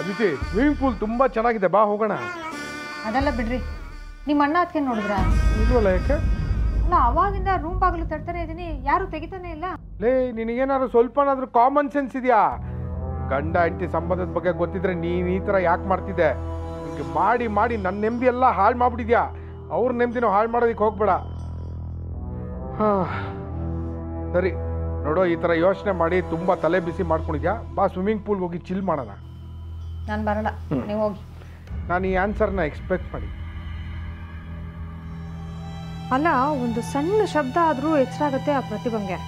Aditi, swimming pool ತುಂಬಾ ಚೆನ್ನಾಗಿದೆ, ಬಾ ಹೋಗೋಣ. ಅದೆಲ್ಲ ಬಿಡ್ರಿ, ನಿಮ್ಮ ಅಣ್ಣ ಅದಕ್ಕೆ ನೋಡಿದ್ರ? ಇಲ್ವಲ್ಲ, ಯಾಕೆ? ಅಲ್ಲ, ಅವಾಗಿಂದ ರೂಮ್ ಬಾಗಿಲು ತಡ್ತಾನೆ ಇದೀನಿ, ಯಾರು ತೆಗಿತಾನೆ ಇಲ್ಲ. ಲೇ, ನಿನಗೇನಾದ್ರು ಸ್ವಲ್ಪನಾದ್ರೂ ಕಾಮನ್ ಸೆನ್ಸ್ ಇದೆಯಾ? ಗಂಡ ಹೆಂಡತಿ ಸಂಬಂಧದ ಬಗ್ಗೆ ಗೊತ್ತಿದ್ರೆ ನೀನ್ ಈ ತರ ಯಾಕೆ ಮಾಡ್ತಿದ್ದೆ? ಈಗ ಮಾಡಿ ಮಾಡಿ ನನ್ನ ನೆಮ್ಮದಿ ಎಲ್ಲ ಹಾಳು ಮಾಡ್ಬಿಟ್ಟಿದ್ಯಾ. ಅವ್ರ ನೆಮ್ಮದಿನೂ ಹಾಳು ಮಾಡೋದಕ್ಕೆ ಹೋಗ್ಬೇಡ. ಹಾ ಸರಿ ನೋಡೋ, ಈ ತರ ಯೋಚನೆ ಮಾಡಿ ತುಂಬಾ ತಲೆ ಬಿಸಿ ಮಾಡ್ಕೊಂಡಿದ್ಯಾ. ಬಾ ಸ್ವಿಮ್ಮಿಂಗ್ ಪೂಲ್ಗೆ ಹೋಗಿ ಚಿಲ್ ಮಾಡೋಣ. ನಾನು ಬರಲ್ಲ, ನೀವು ಹೋಗಿ. ನಾನು ಈ ಆನ್ಸರ್ನ ಎಕ್ಸ್ಪೆಕ್ಟ್ ಮಾಡಿ. ಅಲ್ಲ, ಒಂದು ಸಣ್ಣ ಶಬ್ದ ಆದರೂ ಎಚ್ಚರಾಗತ್ತೆ ಆ ಪ್ರತಿಭಂಗೆ.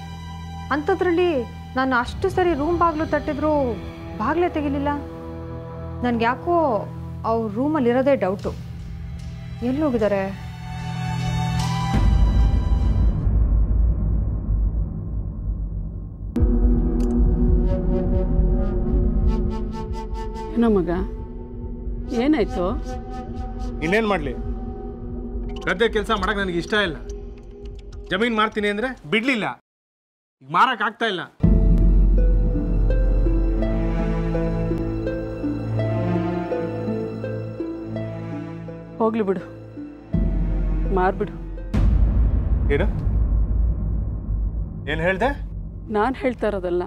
ಅಂಥದ್ರಲ್ಲಿ ನಾನು ಅಷ್ಟು ಸರಿ ರೂಮ್ ಬಾಗಿಲು ತಟ್ಟಿದ್ರು ಬಾಗಿಲೇ ತೆಗಿಲಿಲ್ಲ. ನನಗೆ ಯಾಕೋ ಅವ್ರ ರೂಮಲ್ಲಿ ಇರೋದೇ ಡೌಟು. ಎಲ್ಲಿ ಹೋಗಿದ್ದಾರೆ? ಏನೋ ಮಗ, ಏನಾಯ್ತು? ಇನ್ನೇನು ಮಾಡಲಿ, ಗದ್ದೆ ಕೆಲಸ ಮಾಡಕ್ಕೆ ನನಗೆ ಇಷ್ಟ ಇಲ್ಲ. ಜಮೀನು ಮಾಡ್ತೀನಿ ಅಂದರೆ ಬಿಡಲಿಲ್ಲ, ಈಗ ಮಾರಕ್ಕಾಗ್ತಾ ಇಲ್ಲ. ಹೋಗ್ಲಿ ಬಿಡು, ಮಾರ್ಬಿಡು. ಏನು ಹೇಳ್ದೆ? ನಾನು ಹೇಳ್ತಾ ಇರೋದಲ್ಲ,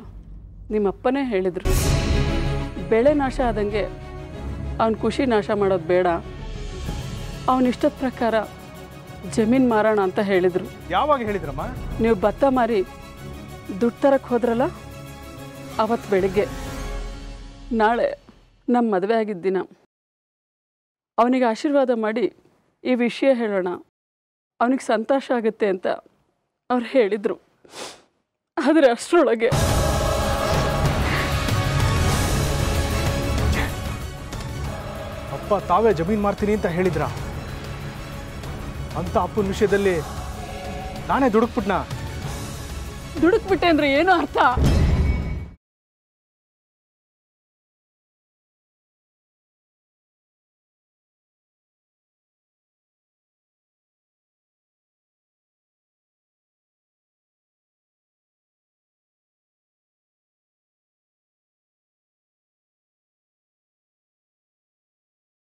ನಿಮ್ಮಪ್ಪನೇ ಹೇಳಿದರು. ಬೆಳೆ ನಾಶ ಆದಂಗೆ ಅವನ ಖುಷಿ ನಾಶ ಮಾಡೋದು ಬೇಡ, ಅವನಿಷ್ಟದ ಪ್ರಕಾರ ಜಮೀನು ಮಾರೋಣ ಅಂತ ಹೇಳಿದರು. ಯಾವಾಗ ಹೇಳಿದ್ರಮ್ಮ? ನೀವು ಭತ್ತ ಮಾರಿ ದುಡ್ಡು ತರಕ್ಕೆ ಹೋದ್ರಲ್ಲ, ಅವತ್ತು ಬೆಳಿಗ್ಗೆ. ನಾಳೆ ನಮ್ಮ ಮದುವೆ ಆಗಿದ್ದ ದಿನ. ಅವನಿಗೆ ಆಶೀರ್ವಾದ ಮಾಡಿ ಈ ವಿಷಯ ಹೇಳೋಣ, ಅವನಿಗೆ ಸಂತೋಷ ಆಗುತ್ತೆ ಅಂತ ಅವ್ರು ಹೇಳಿದರು. ಆದರೆ ಅಷ್ಟರೊಳಗೆ ಅಪ್ಪ ತಾವೇ ಜಮೀನು ಮಾಡ್ತೀನಿ ಅಂತ ಹೇಳಿದ್ರ? ಅಂತ ಅಪ್ಪನ ವಿಷಯದಲ್ಲಿ ನಾನೇ ದುಡುಕ್ಬಿಟ್ನಾ? ದುಡುಕ್ಬಿಟ್ಟೆ ಅಂದರೆ ಏನೋ ಅರ್ಥ?